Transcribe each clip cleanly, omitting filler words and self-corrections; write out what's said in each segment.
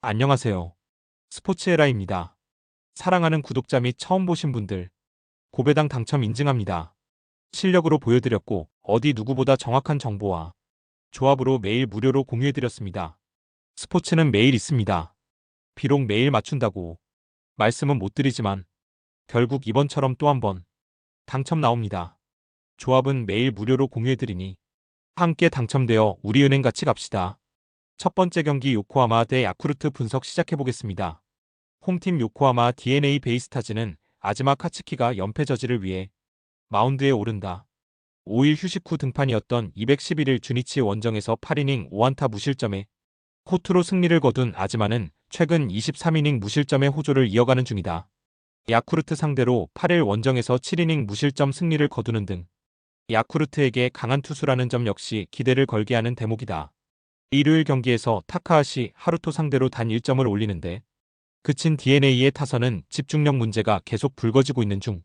안녕하세요. 스포츠에라입니다. 사랑하는 구독자 및 처음 보신 분들, 고배당 당첨 인증합니다. 실력으로 보여드렸고, 어디 누구보다 정확한 정보와 조합으로 매일 무료로 공유해드렸습니다. 스포츠는 매일 있습니다. 비록 매일 맞춘다고 말씀은 못 드리지만, 결국 이번처럼 또 한 번 당첨 나옵니다. 조합은 매일 무료로 공유해드리니, 함께 당첨되어 우리은행 같이 갑시다. 첫 번째 경기 요코하마 대 야쿠르트 분석 시작해보겠습니다. 홈팀 요코하마 DNA 베이스타즈는 아즈마 카츠키가 연패 저지를 위해 마운드에 오른다. 5일 휴식 후 등판이었던 211일 주니치 원정에서 8이닝 5안타 무실점에 코트로 승리를 거둔 아즈마는 최근 23이닝 무실점의 호조를 이어가는 중이다. 야쿠르트 상대로 8일 원정에서 7이닝 무실점 승리를 거두는 등 야쿠르트에게 강한 투수라는 점 역시 기대를 걸게 하는 대목이다. 일요일 경기에서 타카하시 하루토 상대로 단 1점을 올리는데 그친 DNA의 타선은 집중력 문제가 계속 불거지고 있는 중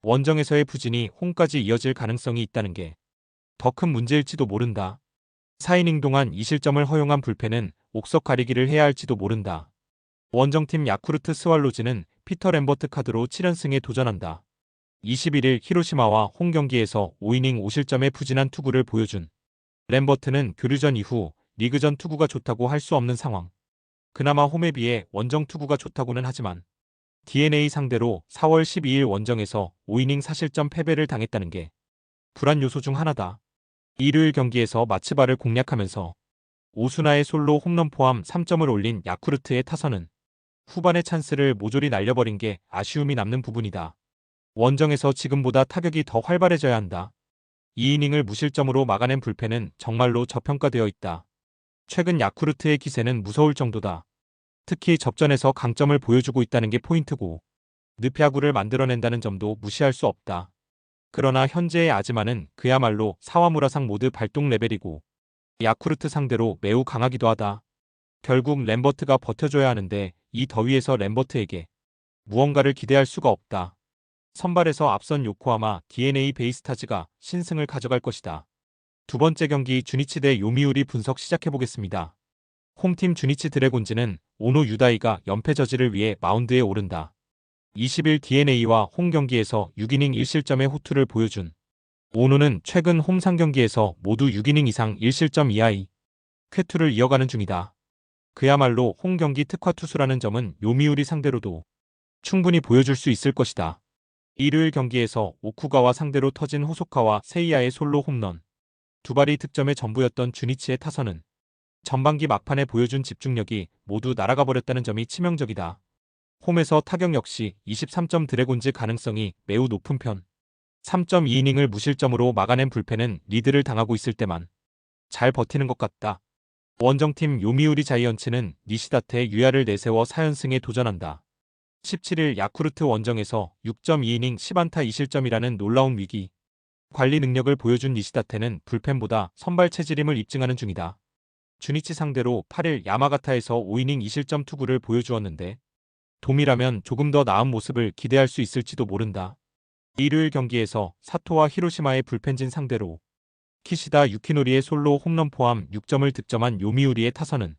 원정에서의 부진이 홈까지 이어질 가능성이 있다는 게 더 큰 문제일지도 모른다. 4이닝 동안 2실점을 허용한 불펜은 옥석 가리기를 해야 할지도 모른다. 원정팀 야쿠르트 스왈로즈는 피터 램버트 카드로 7연승에 도전한다. 21일 히로시마와 홈 경기에서 5이닝 5실점의 부진한 투구를 보여준 램버트는 교류전 이후 리그전 투구가 좋다고 할 수 없는 상황. 그나마 홈에 비해 원정 투구가 좋다고는 하지만 DNA 상대로 4월 12일 원정에서 5이닝 4실점 패배를 당했다는 게 불안 요소 중 하나다. 일요일 경기에서 마츠바를 공략하면서 오수나의 솔로 홈런 포함 3점을 올린 야쿠르트의 타선은 후반의 찬스를 모조리 날려버린 게 아쉬움이 남는 부분이다. 원정에서 지금보다 타격이 더 활발해져야 한다. 2이닝을 무실점으로 막아낸 불펜은 정말로 저평가되어 있다. 최근 야쿠르트의 기세는 무서울 정도다. 특히 접전에서 강점을 보여주고 있다는 게 포인트고 늪야구를 만들어낸다는 점도 무시할 수 없다. 그러나 현재의 아즈마는 그야말로 사와무라상 모드 발동 레벨이고 야쿠르트 상대로 매우 강하기도 하다. 결국 램버트가 버텨줘야 하는데 이 더위에서 램버트에게 무언가를 기대할 수가 없다. 선발에서 앞선 요코하마 DNA 베이스타즈가 신승을 가져갈 것이다. 두 번째 경기 주니치 대 요미우리 분석 시작해보겠습니다. 홈팀 주니치 드래곤즈는 오노 유다이가 연패 저지를 위해 마운드에 오른다. 20일 DNA와 홈 경기에서 6이닝 1실점의 호투를 보여준 오노는 최근 홈 3경기에서 모두 6이닝 이상 1실점 이하의 쾌투를 이어가는 중이다. 그야말로 홈 경기 특화 투수라는 점은 요미우리 상대로도 충분히 보여줄 수 있을 것이다. 일요일 경기에서 오쿠가와 상대로 터진 호소카와 세이야의 솔로 홈런 두 발이 득점의 전부였던 주니치의 타선은 전반기 막판에 보여준 집중력이 모두 날아가 버렸다는 점이 치명적이다. 홈에서 타격 역시 23점 드래곤즈 가능성이 매우 높은 편. 3.2이닝을 무실점으로 막아낸 불펜은 리드를 당하고 있을 때만 잘 버티는 것 같다. 원정팀 요미우리 자이언츠는 니시다테 유야를 내세워 4연승에 도전한다. 17일 야쿠르트 원정에서 6.2이닝 10안타 2실점이라는 놀라운 위기 관리 능력을 보여준 니시다테는 불펜보다 선발 체질임을 입증하는 중이다. 주니치 상대로 8일 야마가타에서 5이닝 2실점 투구를 보여주었는데 돔이라면 조금 더 나은 모습을 기대할 수 있을지도 모른다. 일요일 경기에서 사토와 히로시마의 불펜진 상대로 키시다 유키노리의 솔로 홈런 포함 6점을 득점한 요미우리의 타선은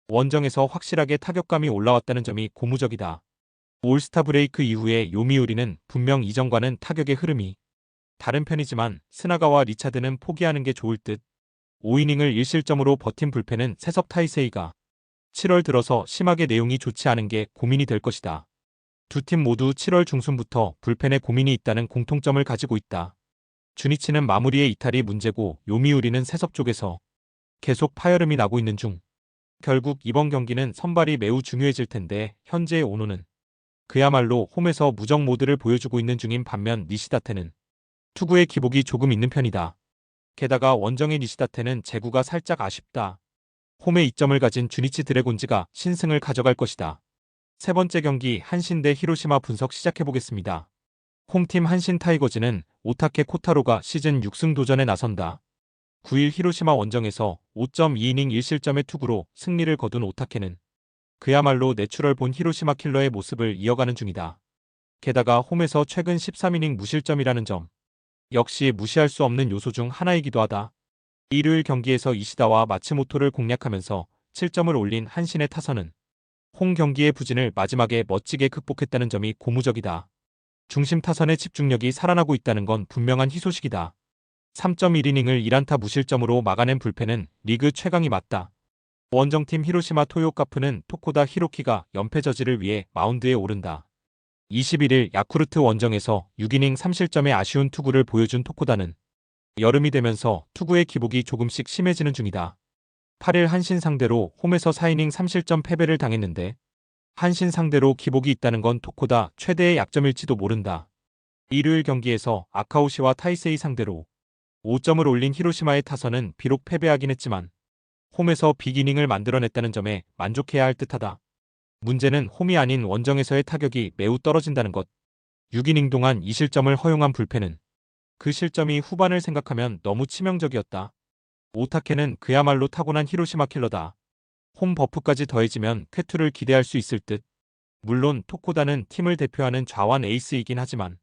원정에서 확실하게 타격감이 올라왔다는 점이 고무적이다. 올스타 브레이크 이후에 요미우리는 분명 이전과는 타격의 흐름이 다른 편이지만 스나가와 리차드는 포기하는 게 좋을 듯 5이닝을 1실점으로 버틴 불펜은 세석 타이세이가 7월 들어서 심하게 내용이 좋지 않은 게 고민이 될 것이다. 두 팀 모두 7월 중순부터 불펜에 고민이 있다는 공통점을 가지고 있다. 주니치는 마무리의 이탈이 문제고 요미우리는 세석 쪽에서 계속 파열음이 나고 있는 중. 결국 이번 경기는 선발이 매우 중요해질 텐데 현재의 오노는 그야말로 홈에서 무적 모드를 보여주고 있는 중인 반면 니시다테는 투구의 기복이 조금 있는 편이다. 게다가 원정의 니시다테는 제구가 살짝 아쉽다. 홈에 이점을 가진 주니치 드래곤즈가 신승을 가져갈 것이다. 세 번째 경기 한신 대 히로시마 분석 시작해보겠습니다. 홈팀 한신 타이거즈는 오타케 코타로가 시즌 6승 도전에 나선다. 9일 히로시마 원정에서 5.2이닝 1실점의 투구로 승리를 거둔 오타케는 그야말로 내추럴 본 히로시마 킬러의 모습을 이어가는 중이다. 게다가 홈에서 최근 13이닝 무실점이라는 점 역시 무시할 수 없는 요소 중 하나이기도 하다. 일요일 경기에서 이시다와 마츠모토를 공략하면서 7점을 올린 한신의 타선은 홍 경기의 부진을 마지막에 멋지게 극복했다는 점이 고무적이다. 중심 타선의 집중력이 살아나고 있다는 건 분명한 희소식이다. 3.1이닝을 1안타 무실점으로 막아낸 불펜은 리그 최강이 맞다. 원정팀 히로시마 토요카프는 토코다 히로키가 연패 저지를 위해 마운드에 오른다. 21일 야쿠르트 원정에서 6이닝 3실점의 아쉬운 투구를 보여준 토코다는 여름이 되면서 투구의 기복이 조금씩 심해지는 중이다. 8일 한신 상대로 홈에서 4이닝 3실점 패배를 당했는데 한신 상대로 기복이 있다는 건 토코다 최대의 약점일지도 모른다. 일요일 경기에서 아카오시와 타이세이 상대로 5점을 올린 히로시마의 타선은 비록 패배하긴 했지만 홈에서 빅이닝을 만들어냈다는 점에 만족해야 할 듯하다. 문제는 홈이 아닌 원정에서의 타격이 매우 떨어진다는 것. 6이닝 동안 2실점을 허용한 불펜은 그 실점이 후반을 생각하면 너무 치명적이었다. 오타케는 그야말로 타고난 히로시마 킬러다. 홈 버프까지 더해지면 쾌투를 기대할 수 있을 듯. 물론 토코다는 팀을 대표하는 좌완 에이스이긴 하지만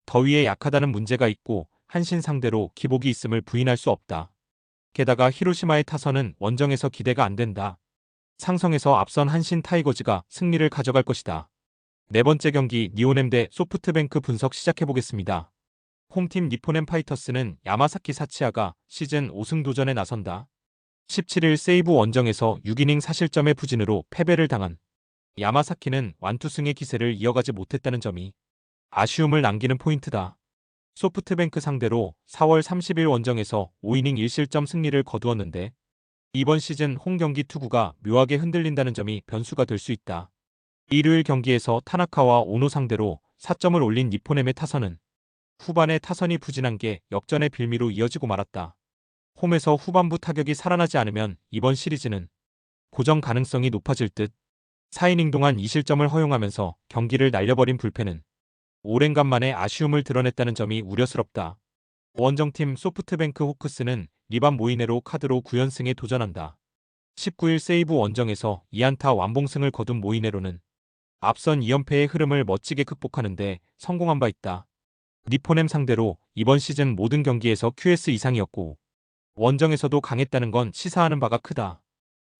더위에 약하다는 문제가 있고 한신 상대로 기복이 있음을 부인할 수 없다. 게다가 히로시마의 타선은 원정에서 기대가 안 된다. 상성에서 앞선 한신 타이거즈가 승리를 가져갈 것이다. 네 번째 경기 니오넴 대 소프트뱅크 분석 시작해보겠습니다. 홈팀 니포넴 파이터스는 야마사키 사치아가 시즌 5승 도전에 나선다. 17일 세이브 원정에서 6이닝 4실점의 부진으로 패배를 당한 야마사키는 완투승의 기세를 이어가지 못했다는 점이 아쉬움을 남기는 포인트다. 소프트뱅크 상대로 4월 30일 원정에서 5이닝 1실점 승리를 거두었는데 이번 시즌 홈 경기 투구가 묘하게 흔들린다는 점이 변수가 될 수 있다. 일요일 경기에서 타나카와 오노 상대로 4점을 올린 니포넴의 타선은 후반에 타선이 부진한 게 역전의 빌미로 이어지고 말았다. 홈에서 후반부 타격이 살아나지 않으면 이번 시리즈는 고정 가능성이 높아질 듯. 4이닝 동안 2실점을 허용하면서 경기를 날려버린 불펜은 오랜간만에 아쉬움을 드러냈다는 점이 우려스럽다. 원정팀 소프트뱅크 호크스는 리반 모이네로 카드로 9연승에 도전한다. 19일 세이브 원정에서 2안타 완봉승을 거둔 모이네로는 앞선 2연패의 흐름을 멋지게 극복하는데 성공한 바 있다. 니포넴 상대로 이번 시즌 모든 경기에서 QS 이상이었고 원정에서도 강했다는 건 시사하는 바가 크다.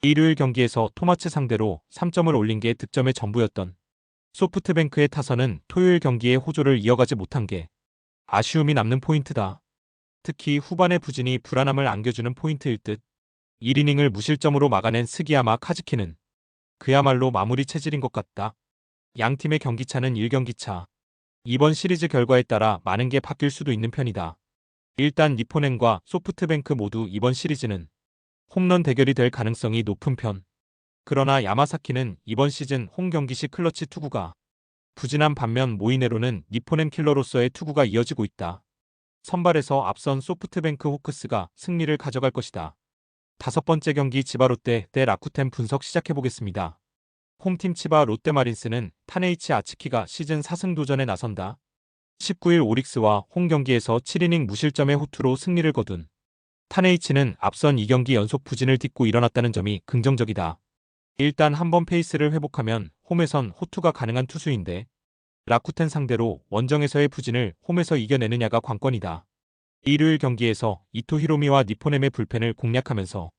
일요일 경기에서 토마츠 상대로 3점을 올린 게 득점의 전부였던 소프트뱅크의 타선은 토요일 경기에 호조를 이어가지 못한 게 아쉬움이 남는 포인트다. 특히 후반의 부진이 불안함을 안겨주는 포인트일 듯. 1이닝을 무실점으로 막아낸 스기야마 카즈키는 그야말로 마무리 체질인 것 같다. 양팀의 경기차는 1경기차. 이번 시리즈 결과에 따라 많은 게 바뀔 수도 있는 편이다. 일단 니포넴과 소프트뱅크 모두 이번 시리즈는 홈런 대결이 될 가능성이 높은 편. 그러나 야마사키는 이번 시즌 홈 경기 시 클러치 투구가 부진한 반면 모이네로는 니포넴 킬러로서의 투구가 이어지고 있다. 선발에서 앞선 소프트뱅크 호크스가 승리를 가져갈 것이다. 다섯 번째 경기 치바 롯데 대 라쿠텐 분석 시작해보겠습니다. 홈팀 치바 롯데마린스는 타네이치 아츠키가 시즌 4승 도전에 나선다. 19일 오릭스와 홈 경기에서 7이닝 무실점의 호투로 승리를 거둔 타네이치는 앞선 2경기 연속 부진을 딛고 일어났다는 점이 긍정적이다. 일단 한번 페이스를 회복하면 홈에선 호투가 가능한 투수인데 라쿠텐 상대로 원정에서의 부진을 홈에서 이겨내느냐가 관건이다. 일요일 경기에서 이토 히로미와 니포넴의 불펜을 공략하면서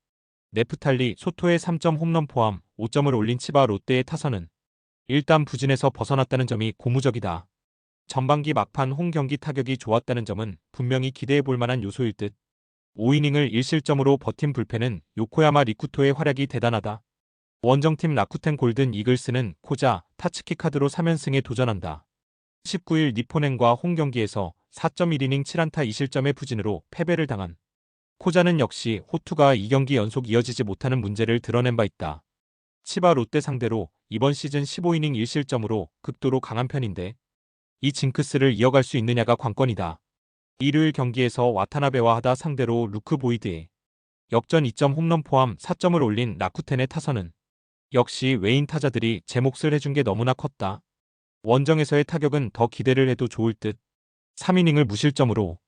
네프탈리 소토의 3점 홈런 포함 5점을 올린 치바 롯데의 타선은 일단 부진에서 벗어났다는 점이 고무적이다. 전반기 막판 홈 경기 타격이 좋았다는 점은 분명히 기대해볼 만한 요소일 듯. 5이닝을 1실점으로 버틴 불펜은 요코야마 리쿠토의 활약이 대단하다. 원정팀 라쿠텐 골든 이글스는 코자, 타츠키 카드로 3연승에 도전한다. 19일 니포넴과 홈 경기에서 4.1이닝 7안타 2실점의 부진으로 패배를 당한 코자는 역시 호투가 2경기 연속 이어지지 못하는 문제를 드러낸 바 있다. 치바 롯데 상대로 이번 시즌 15이닝 1실점으로 극도로 강한 편인데 이 징크스를 이어갈 수 있느냐가 관건이다. 일요일 경기에서 와타나베와 하다 상대로 루크 보이드에 역전 2점 홈런 포함 4점을 올린 라쿠텐의 타선은 역시 외인 타자들이 제 몫을 해준 게 너무나 컸다. 원정에서의 타격은 더 기대를 해도 좋을 듯. 3이닝을 무실점으로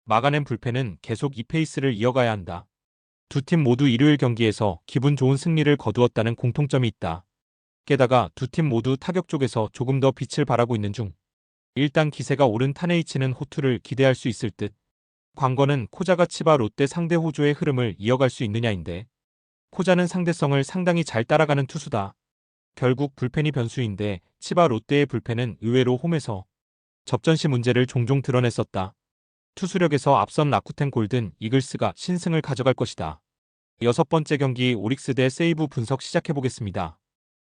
막아낸 불펜은 계속 이 페이스를 이어가야 한다. 두 팀 모두 일요일 경기에서 기분 좋은 승리를 거두었다는 공통점이 있다. 게다가 두 팀 모두 타격 쪽에서 조금 더 빛을 발하고 있는 중. 일단 기세가 오른 타네이치는 호투를 기대할 수 있을 듯. 관건은 코자가 치바 롯데 상대 호조의 흐름을 이어갈 수 있느냐인데 코자는 상대성을 상당히 잘 따라가는 투수다. 결국 불펜이 변수인데 치바 롯데의 불펜은 의외로 홈에서 접전시 문제를 종종 드러냈었다. 투수력에서 앞선 라쿠텐 골든 이글스가 신승을 가져갈 것이다. 6번째 경기 오릭스 대 세이브 분석 시작해보겠습니다.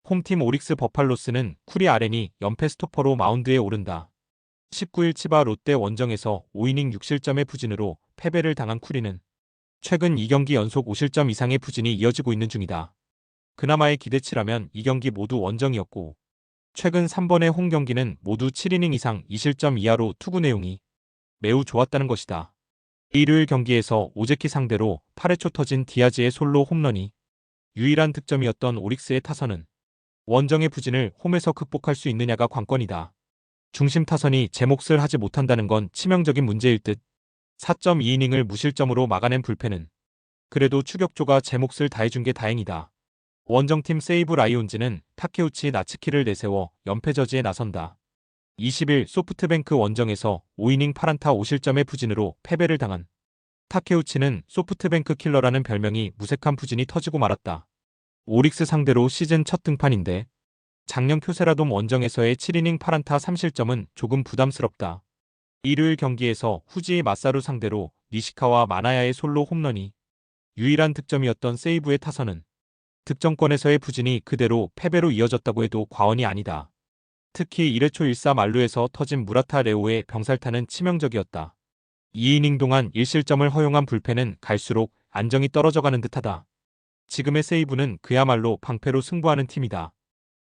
홈팀 오릭스 버팔로스는 쿠리 아렌이 연패 스토퍼로 마운드에 오른다. 19일 치바 롯데 원정에서 5이닝 6실점의 부진으로 패배를 당한 쿠리는 최근 2경기 연속 5실점 이상의 부진이 이어지고 있는 중이다. 그나마의 기대치라면 2경기 모두 원정이었고 최근 3번의 홈 경기는 모두 7이닝 이상 2실점 이하로 투구 내용이 매우 좋았다는 것이다. 일요일 경기에서 오제키 상대로 8회 초 터진 디아즈의 솔로 홈런이 유일한 득점이었던 오릭스의 타선은 원정의 부진을 홈에서 극복할 수 있느냐가 관건이다. 중심 타선이 제 몫을 하지 못한다는 건 치명적인 문제일 듯. 4.2이닝을 무실점으로 막아낸 불펜은 그래도 추격조가 제 몫을 다해준 게 다행이다. 원정팀 세이브 라이온즈는 타케우치 나츠키를 내세워 연패 저지에 나선다. 20일 소프트뱅크 원정에서 5이닝 8안타 5실점의 부진으로 패배를 당한 타케우치는 소프트뱅크 킬러라는 별명이 무색한 부진이 터지고 말았다. 오릭스 상대로 시즌 첫 등판인데 작년 쿄세라돔 원정에서의 7이닝 8안타 3실점은 조금 부담스럽다. 일요일 경기에서 후지의 마사루 상대로 니시카와 마나야의 솔로 홈런이 유일한 득점이었던 세이브의 타선은 득점권에서의 부진이 그대로 패배로 이어졌다고 해도 과언이 아니다. 특히 1회 초 1사 만루에서 터진 무라타 레오의 병살타는 치명적이었다. 2이닝 동안 1실점을 허용한 불펜은 갈수록 안정이 떨어져가는 듯하다. 지금의 세이브는 그야말로 방패로 승부하는 팀이다.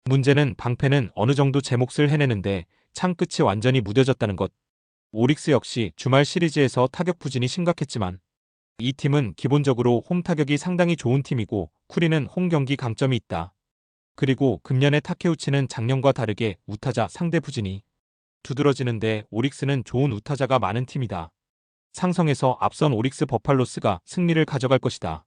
문제는 방패는 어느 정도 제 몫을 해내는데 창 끝이 완전히 무뎌졌다는 것. 오릭스 역시 주말 시리즈에서 타격 부진이 심각했지만 이 팀은 기본적으로 홈 타격이 상당히 좋은 팀이고 쿠리는 홈 경기 강점이 있다. 그리고 금년의 타케우치는 작년과 다르게 우타자 상대 부진이 두드러지는데 오릭스는 좋은 우타자가 많은 팀이다. 상성에서 앞선 오릭스 버팔로스가 승리를 가져갈 것이다.